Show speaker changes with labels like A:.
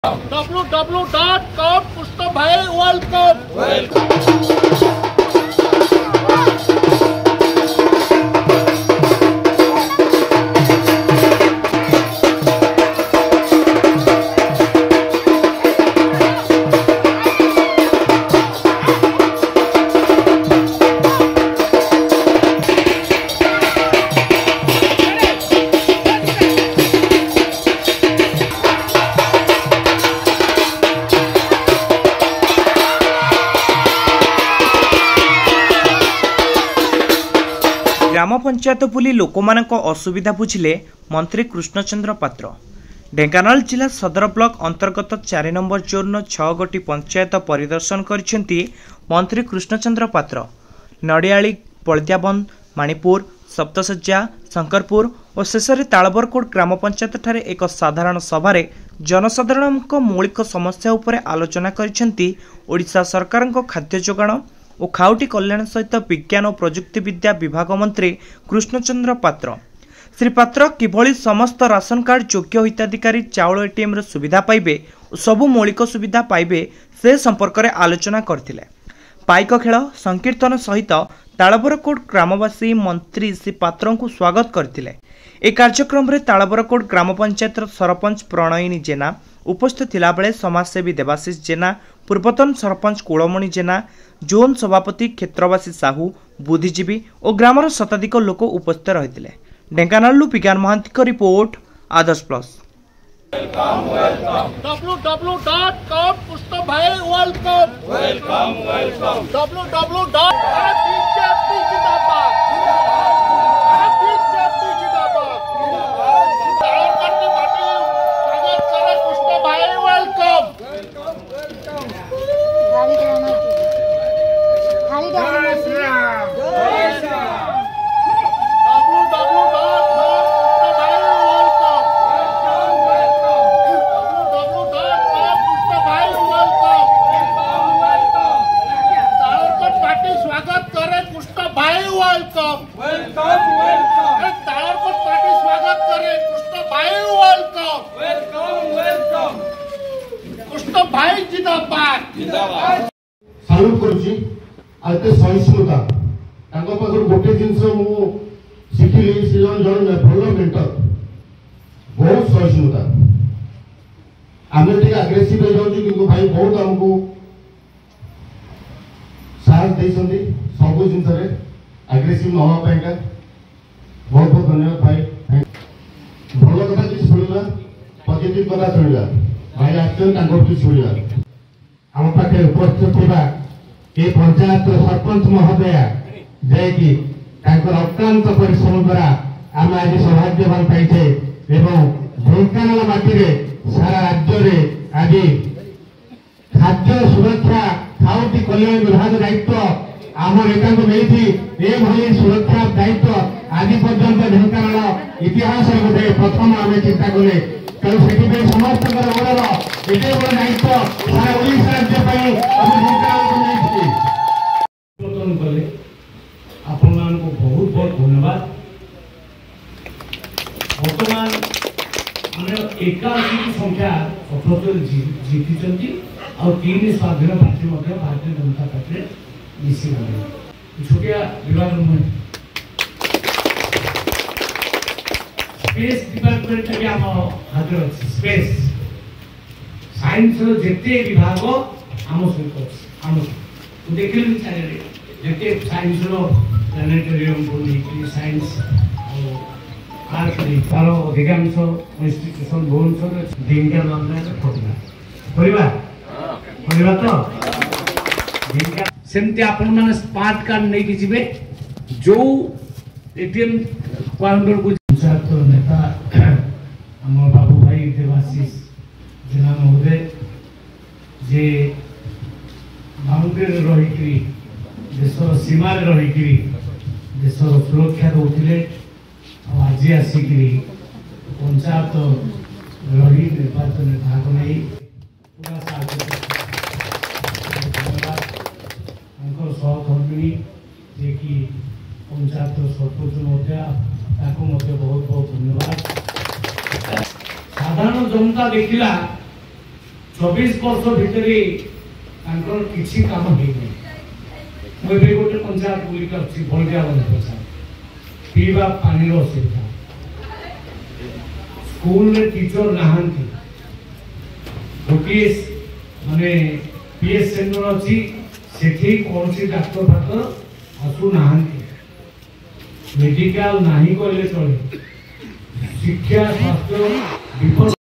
A: www.com पुष्टम भाई welcome.
B: ग्राम पंचायत बुली लोकमानक असुविधा बुझिले मंत्री कृष्णचंद्र पात्र। ढेंकानाल जिला सदर ब्लॉक अंतर्गत 4 नंबर जोन 6 गोटी पंचायत परिदर्शन करिसेंती मंत्री कृष्णचंद्र पात्र। नडियाली, पलदियाबंद, माणिपुर, सप्तशଯ୍ୟା, शंकरपुर और शेष में तालबरकोट ग्राम पंचायत ठारे एक साधारण सभारे जनसाधारण मौलिक समस्या उपरे आलोचना करिसेंती ओडिशा सरकार खाद्य जोगाण और खाउटी कल्याण सहित विज्ञान और प्रजुक्ति विद्या विभाग मंत्री कृष्णचंद्र पात्र। श्री पात्र किभली समस्त राशन कार्ड योग्य हिताधिकारी चाउल एटीएम सुविधा पाइबे और सबु मौलिक सुविधा पाइबे से संपर्क में आलोचना करथिले। पाइक खेल संकीर्तन सहित तालबरकोट ग्रामवासी मंत्री श्री पात्र को स्वागत करथिले। ए कार्यक्रम में तालबरकोट ग्राम पंचायत सरपंच प्रणयिनी जेना उपस्थित थिला बेले समाजसेवी देवाशीष जेना, पूर्वतन सरपंच कुलमणि जेना, जोन सभापति क्षेत्रवासी साहू, बुद्धिजीवी और ग्रामर शताधिक लोक उपस्थित रहिथिले। ढेंकानाल विज्ञान महांती का रिपोर्ट, आदर्श प्लस।
A: www.com पुष्टम भाई वेलकम।
C: सालूट करुची आते सहिष्णुता तांको पाखर गोटे जिनस मु शिखिली से जन भल मेंटर बहुत सहिष्णुता आमे ठीक अग्रेसिव हो जाउची किंतु भाई बहुत हमको साहस देइसंदी सब जिनस रे अग्रेसिव न हो पाएगा। बहुत बहुत धन्यवाद भाई। भल कथा कि सुनिला, पॉजिटिव कथा सुनिला भाई आछन तांको कि सुनिला। आम पाखे उपस्थित थिबा ए पंचायत सरपंच महोदया जे कि अक्लांत परिश्रम द्वारा आम आज सौभाग्यवान पाइछे एवं ढेंकानाल माटी रे सारा राज्य रे आज खाद्य सुरक्षा खाउटी कल्याण विभाग दायित्व आम नेता को मिली एभली सुरक्षा दायित्व आज पर्यंत ढेंकानाल इतिहास गोटे प्रथम आम चिंता कले तेणु से समस्त बड़र एटे बड़ दायित्व सारा ओडिशा राज्य कले आपण को बहुत बहुत धन्यवाद। बर्तमान आम 81 संख्या 77 जीति और 3 स्वाधीन प्रार्थी भारतीय जनता पार्टी मिसी छोटिया विभाग नुहे स्पेस डिपार्टमेंट भी आम हाथ अच्छे स्पेस साइंस जिते विभाग आम सहित आम देखिए जिते साइंस प्लानेटोरियम को साइंस तार अधिकांश इंस्टीट्यूशन भुवनेश्वर ढेंकानाल तो सेमती आपण माने स्मार्ट कार्ड नहीं कि जिबे जो एटीएम काउंटर को पंचायत नेता हम बाबू भाई देवाशीष जेना महोदय जे बाउंड्री रही देश सीमा रही देश सुरक्षा दौले आज आसिक पंचायत लड़ी निर्वाचन भाग नहीं पूरा सहकर्मी जे कि पंचायत सरपंच बहुत बहुत धन्यवाद। साधारण जनता देखला
D: 24 वर्ष भितर किसी काम हो मुझे गोटे पंचायत बुलिक अच्छी बलदिया बंद पंचायत पीवा पानी असुविधा स्कूल रे टीचर नहांती गोटे माने पीएस सेंटर अच्छी सेठी कौन सी डाक्टर फाक्टर आसु नहांती मेडिकल नहीं कहले चले शिक्षा स्वास्थ्य विपद